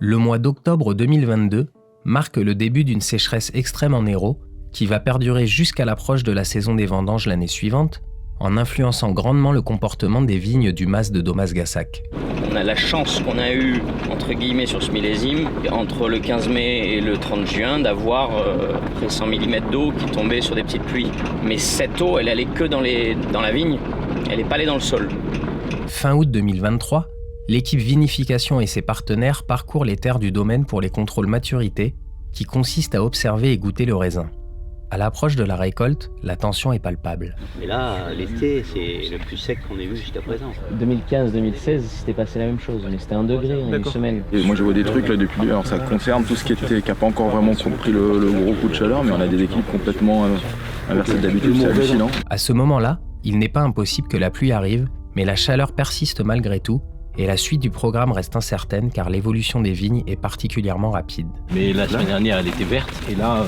Le mois d'octobre 2022 marque le début d'une sécheresse extrême en Hérault qui va perdurer jusqu'à l'approche de la saison des vendanges l'année suivante, en influençant grandement le comportement des vignes du mas de Domas-Gassac. On a la chance qu'on a eue, entre guillemets, sur ce millésime, entre le 15 mai et le 30 juin, d'avoir près de 100 mm d'eau qui tombait sur des petites pluies. Mais cette eau, elle allait que dans la vigne, elle n'est pas allée dans le sol. Fin août 2023, l'équipe vinification et ses partenaires parcourent les terres du domaine pour les contrôles maturité, qui consistent à observer et goûter le raisin. À l'approche de la récolte, la tension est palpable. Mais là, l'été, c'est le plus sec qu'on ait vu jusqu'à présent. 2015-2016, c'était passé la même chose, mais c'était 1 degré en une semaine. Et moi je vois des trucs là depuis, alors ça concerne tout ce qui n'a pas encore vraiment compris le gros coup de chaleur, mais on a des équipes complètement inversées d'habitude, c'est hallucinant. À ce moment-là, il n'est pas impossible que la pluie arrive, mais la chaleur persiste malgré tout, et la suite du programme reste incertaine car l'évolution des vignes est particulièrement rapide. Mais la semaine dernière, elle était verte, et là,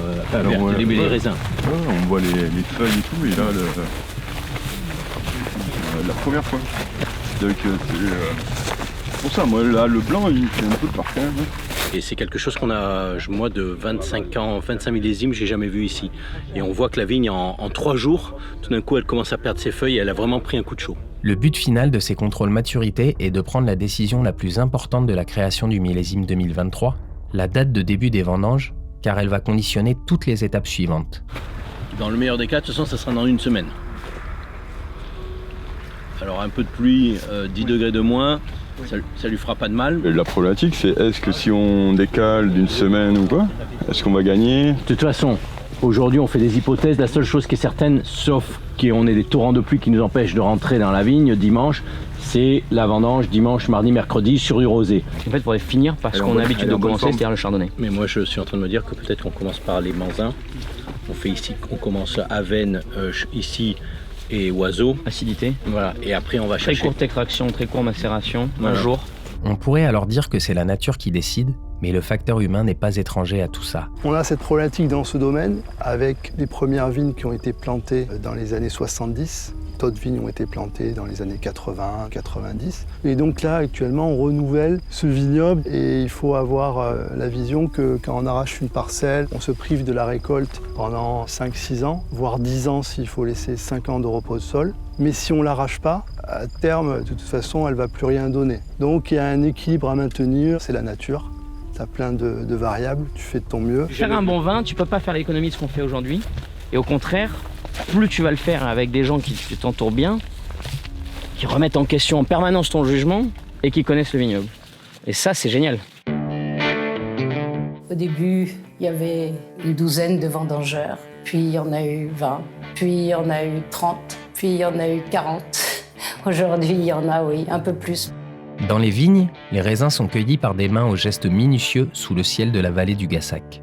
les raisins. Ouais, on voit les feuilles et tout, et là, la première fois. Donc c'est pour ça, moi là, le blanc, il fait un peu de parfum. Et c'est quelque chose qu'on a, moi, de 25 ans, 25 millésimes, j'ai jamais vu ici. Et on voit que la vigne, en 3 jours, tout d'un coup, elle commence à perdre ses feuilles et elle a vraiment pris un coup de chaud. Le but final de ces contrôles maturité est de prendre la décision la plus importante de la création du millésime 2023, la date de début des vendanges, car elle va conditionner toutes les étapes suivantes. Dans le meilleur des cas, de toute façon, ça sera dans une semaine. Alors un peu de pluie, 10 degrés de moins, ça lui fera pas de mal. La problématique, c'est est-ce que si on décale d'une semaine ou pas, est-ce qu'on va gagner ? De toute façon, aujourd'hui, on fait des hypothèses. La seule chose qui est certaine, sauf qu'on ait des torrents de pluie qui nous empêchent de rentrer dans la vigne dimanche, c'est la vendange dimanche, mardi, mercredi sur du rosé. En fait, il faudrait finir par ce qu'on a l'habitude de commencer, c'est-à-dire le chardonnay. Mais moi, je suis en train de me dire que peut-être qu'on commence par les manzins. On commence Avenne ici et Oiseau. Acidité. Voilà. Et après, on va chercher. Très courte extraction, très courte macération, un jour. On pourrait alors dire que c'est la nature qui décide, mais le facteur humain n'est pas étranger à tout ça. On a cette problématique dans ce domaine avec les premières vignes qui ont été plantées dans les années 70. D'autres vignes ont été plantées dans les années 80, 90. Et donc là, actuellement, on renouvelle ce vignoble et il faut avoir la vision que quand on arrache une parcelle, on se prive de la récolte pendant 5-6 ans, voire 10 ans s'il faut laisser 5 ans de repos de sol. Mais si on ne l'arrache pas, à terme, de toute façon, elle ne va plus rien donner. Donc il y a un équilibre à maintenir, c'est la nature. Tu as plein de variables, tu fais de ton mieux. Faire un bon vin, tu ne peux pas faire l'économie de ce qu'on fait aujourd'hui. Et au contraire, plus tu vas le faire avec des gens qui t'entourent bien, qui remettent en question en permanence ton jugement et qui connaissent le vignoble. Et ça, c'est génial. Au début, il y avait une douzaine de vendangeurs, puis il y en a eu 20, puis il y en a eu 30, puis il y en a eu 40. Aujourd'hui, il y en a, oui, un peu plus. Dans les vignes, les raisins sont cueillis par des mains aux gestes minutieux sous le ciel de la vallée du Gassac.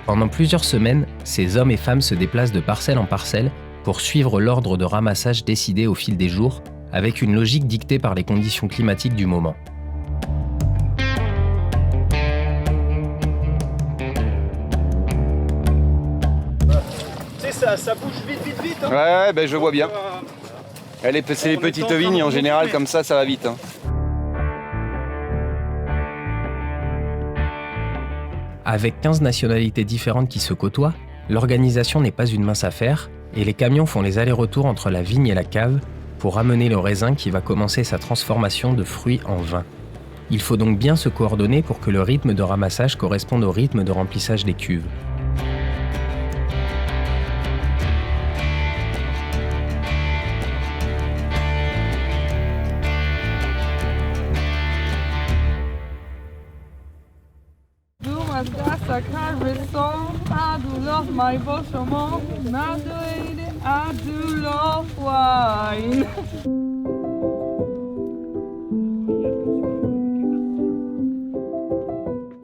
Pendant plusieurs semaines, ces hommes et femmes se déplacent de parcelle en parcelle pour suivre l'ordre de ramassage décidé au fil des jours, avec une logique dictée par les conditions climatiques du moment. Ça bouge vite. Hein. Ouais, ben je vois bien. C'est les petites vignes, en général, comme ça va vite. Hein. Avec 15 nationalités différentes qui se côtoient, l'organisation n'est pas une mince affaire et les camions font les allers-retours entre la vigne et la cave pour amener le raisin qui va commencer sa transformation de fruit en vin. Il faut donc bien se coordonner pour que le rythme de ramassage corresponde au rythme de remplissage des cuves.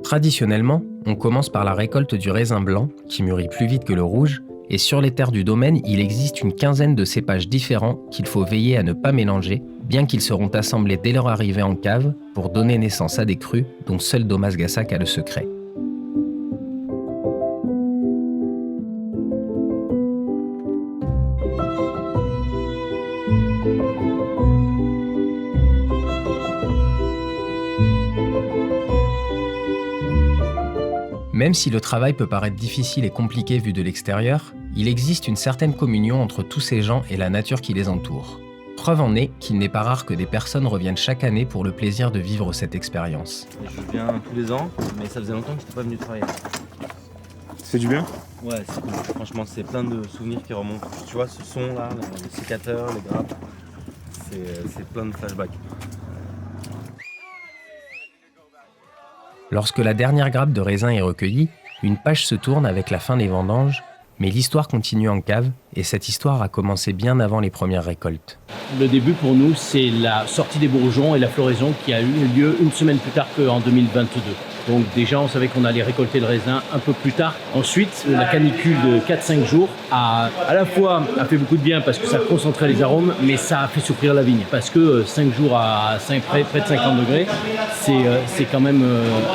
Traditionnellement, on commence par la récolte du raisin blanc, qui mûrit plus vite que le rouge, et sur les terres du domaine, il existe une quinzaine de cépages différents qu'il faut veiller à ne pas mélanger, bien qu'ils seront assemblés dès leur arrivée en cave pour donner naissance à des crus dont seul Domas-Gassac a le secret. Même si le travail peut paraître difficile et compliqué vu de l'extérieur, il existe une certaine communion entre tous ces gens et la nature qui les entoure. Preuve en est qu'il n'est pas rare que des personnes reviennent chaque année pour le plaisir de vivre cette expérience. Je viens tous les ans, mais ça faisait longtemps que je n'étais pas venu travailler. C'est du bien? Ouais, c'est cool. Franchement, c'est plein de souvenirs qui remontent. Tu vois, ce son là, les sécateurs, les grappes, c'est plein de flashbacks. Lorsque la dernière grappe de raisin est recueillie, une page se tourne avec la fin des vendanges, mais l'histoire continue en cave, et cette histoire a commencé bien avant les premières récoltes. Le début pour nous, c'est la sortie des bourgeons et la floraison qui a eu lieu une semaine plus tard qu'en 2022. Donc déjà, on savait qu'on allait récolter le raisin un peu plus tard. Ensuite, la canicule de 4-5 jours a la fois fait beaucoup de bien parce que ça concentrait les arômes, mais ça a fait souffrir la vigne. Parce que 5 jours à près de 50 degrés, c'est quand même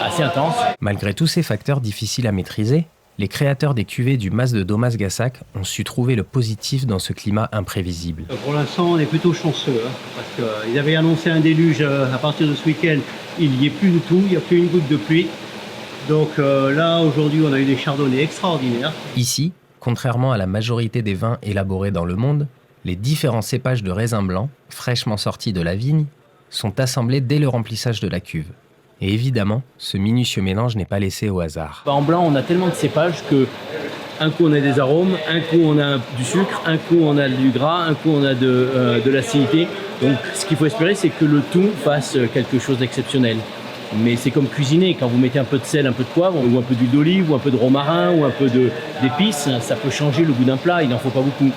assez intense. Malgré tous ces facteurs difficiles à maîtriser, les créateurs des cuvées du Mas de Domas-Gassac ont su trouver le positif dans ce climat imprévisible. Pour l'instant, on est plutôt chanceux, parce qu'ils avaient annoncé un déluge à partir de ce week-end. Il n'y est plus du tout, il n'y a plus une goutte de pluie. Donc là, aujourd'hui, on a eu des chardonnays extraordinaires. Ici, contrairement à la majorité des vins élaborés dans le monde, les différents cépages de raisin blanc, fraîchement sortis de la vigne, sont assemblés dès le remplissage de la cuve. Et évidemment, ce minutieux mélange n'est pas laissé au hasard. En blanc, on a tellement de cépages que un coup on a des arômes, un coup on a du sucre, un coup on a du gras, un coup on a de l'acidité. Donc ce qu'il faut espérer, c'est que le tout fasse quelque chose d'exceptionnel. Mais c'est comme cuisiner, quand vous mettez un peu de sel, un peu de poivre, ou un peu d'huile d'olive, ou un peu de romarin, ou un peu d'épices, ça peut changer le goût d'un plat, il n'en faut pas beaucoup.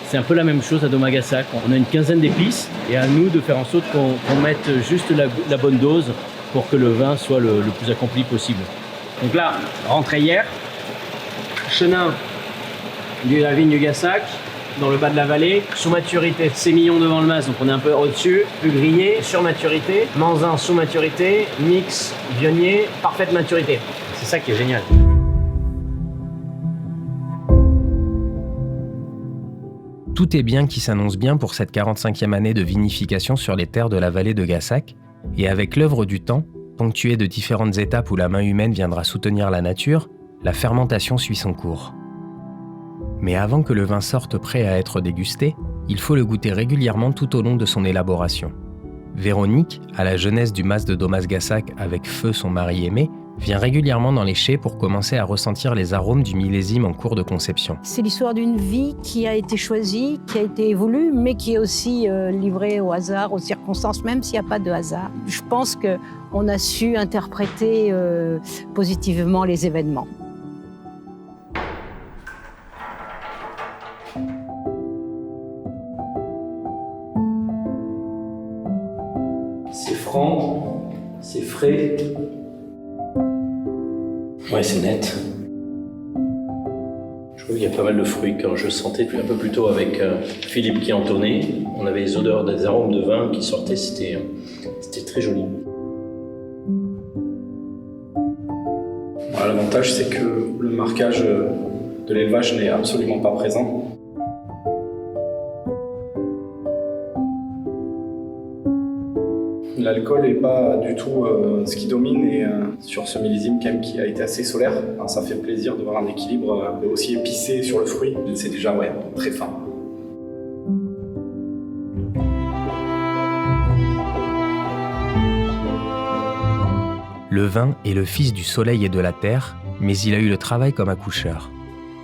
C'est un peu la même chose à Domas-Gassac. On a une quinzaine d'épices, et à nous de faire en sorte qu'on mette juste la bonne dose pour que le vin soit le plus accompli possible. Donc là, rentrée hier, chenin de la vigne du Gassac, dans le bas de la vallée, sous maturité, sémillon devant le mas, donc on est un peu au-dessus, plus grillé, sur maturité, manzin sous maturité, mix, vionnier, parfaite maturité. C'est ça qui est génial. Tout est bien qui s'annonce bien pour cette 45e année de vinification sur les terres de la vallée de Gassac, et avec l'œuvre du temps, ponctuée de différentes étapes où la main humaine viendra soutenir la nature, la fermentation suit son cours. Mais avant que le vin sorte prêt à être dégusté, il faut le goûter régulièrement tout au long de son élaboration. Véronique, à la jeunesse du Mas de Domas-Gassac avec Feu, son mari aimé, vient régulièrement dans les chais pour commencer à ressentir les arômes du millésime en cours de conception. C'est l'histoire d'une vie qui a été choisie, qui a été évolue, mais qui est aussi livrée au hasard, aux circonstances, même s'il n'y a pas de hasard. Je pense qu'on a su interpréter positivement les événements. C'est franc, c'est frais. Ouais, c'est net. Je trouve qu'il y a pas mal de fruits. Quand je sentais un peu plus tôt avec Philippe qui entonnait, on avait les odeurs des arômes de vin qui sortaient, c'était très joli. Voilà, l'avantage, c'est que le marquage de l'élevage n'est absolument pas présent. L'alcool n'est pas du tout ce qui domine et sur ce millésime quand même qui a été assez solaire, ça fait plaisir de voir un équilibre aussi épicé sur le fruit. C'est déjà très fin. Le vin est le fils du soleil et de la terre, mais il a eu le travail comme accoucheur.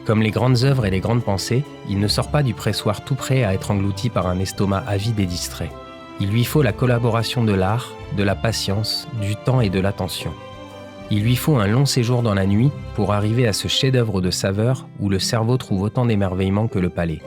Comme les grandes œuvres et les grandes pensées, il ne sort pas du pressoir tout prêt à être englouti par un estomac avide et distrait. Il lui faut la collaboration de l'art, de la patience, du temps et de l'attention. Il lui faut un long séjour dans la nuit pour arriver à ce chef-d'œuvre de saveur où le cerveau trouve autant d'émerveillement que le palais.